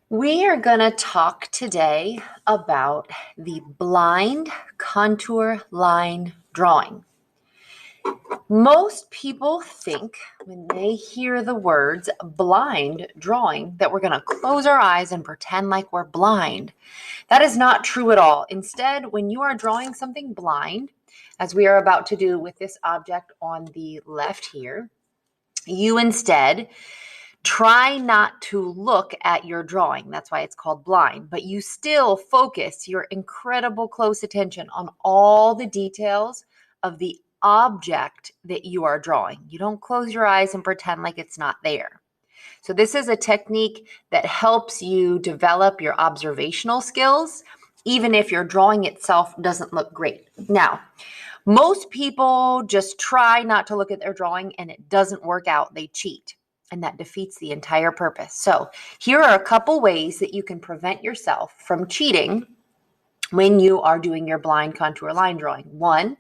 We are going to talk today about the blind contour line drawing. Most people think when they hear the words blind drawing that we're going to close our eyes and pretend like we're blind. That is not true at all. Instead, when you are drawing something blind, as we are about to do with this object on the left here, you instead try not to look at your drawing. That's why it's called blind, but you still focus your incredible close attention on all the details of the object that you are drawing. You don't close your eyes and pretend like it's not there. So this is a technique that helps you develop your observational skills, even if your drawing itself doesn't look great. Now, most people just try not to look at their drawing and it doesn't work out. They cheat. And that defeats the entire purpose. So here are a couple ways that you can prevent yourself from cheating when you are doing your blind contour line drawing. One,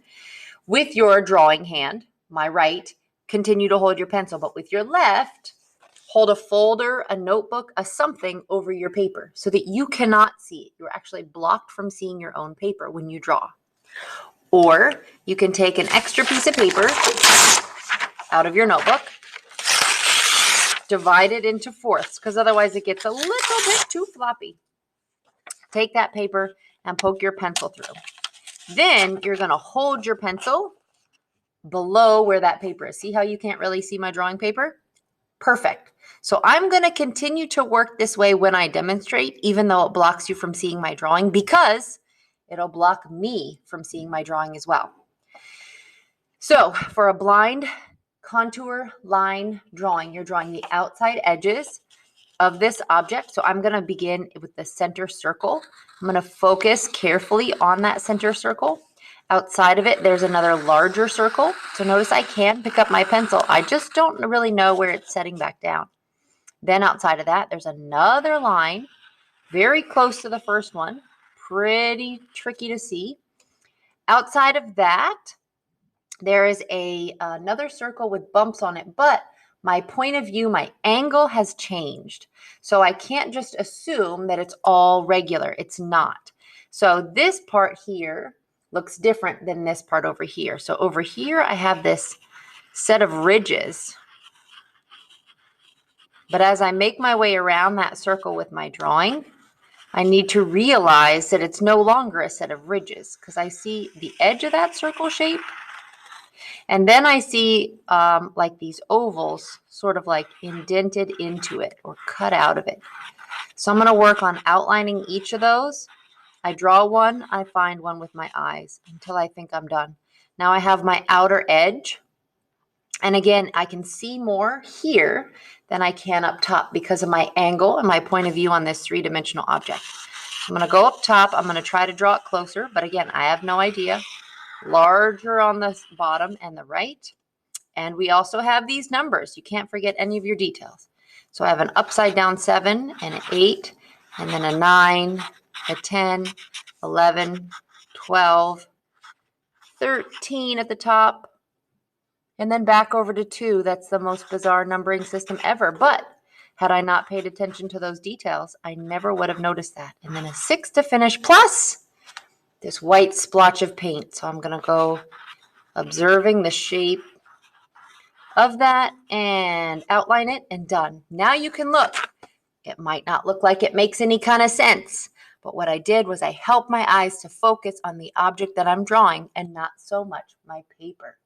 with your drawing hand, my right, continue to hold your pencil, but with your left, hold a folder, a notebook, a something over your paper so that you cannot see it. You're actually blocked from seeing your own paper when you draw. Or you can take an extra piece of paper out of your notebook, divide it into fourths, because otherwise it gets a little bit too floppy. Take that paper and poke your pencil through. Then you're going to hold your pencil below where that paper is. See how you can't really see my drawing paper? Perfect. So I'm going to continue to work this way when I demonstrate, even though it blocks you from seeing my drawing, because it'll block me from seeing my drawing as well. So for a blind contour line drawing, you're drawing the outside edges of this object. So I'm going to begin with the center circle. I'm going to focus carefully on that center circle. Outside of it, there's another larger circle. So notice I can pick up my pencil. I just don't really know where it's setting back down. Then outside of that, there's another line very close to the first one. Pretty tricky to see. Outside of that, there is another circle with bumps on it, but my point of view, my angle has changed. So I can't just assume that it's all regular. It's not. So this part here looks different than this part over here. So over here, I have this set of ridges. But as I make my way around that circle with my drawing, I need to realize that it's no longer a set of ridges because I see the edge of that circle shape. And then I see like these ovals sort of like indented into it or cut out of it. So I'm going to work on outlining each of those. I draw one, I find one with my eyes until I think I'm done. Now I have my outer edge. And again, I can see more here than I can up top because of my angle and my point of view on this three-dimensional object. I'm going to go up top. I'm going to try to draw it closer, but again, I have no idea. Larger on the bottom and the right. And we also have these numbers. You can't forget any of your details. So I have an upside down 7 and an 8, and then a 9, a 10, 11, 12, 13 at the top, and then back over to 2. That's the most bizarre numbering system ever. But had I not paid attention to those details, I never would have noticed that. And then a 6 to finish, plus this white splotch of paint. So I'm going to go observing the shape of that and outline it and done. Now you can look. It might not look like it makes any kind of sense, but what I did was I helped my eyes to focus on the object that I'm drawing and not so much my paper.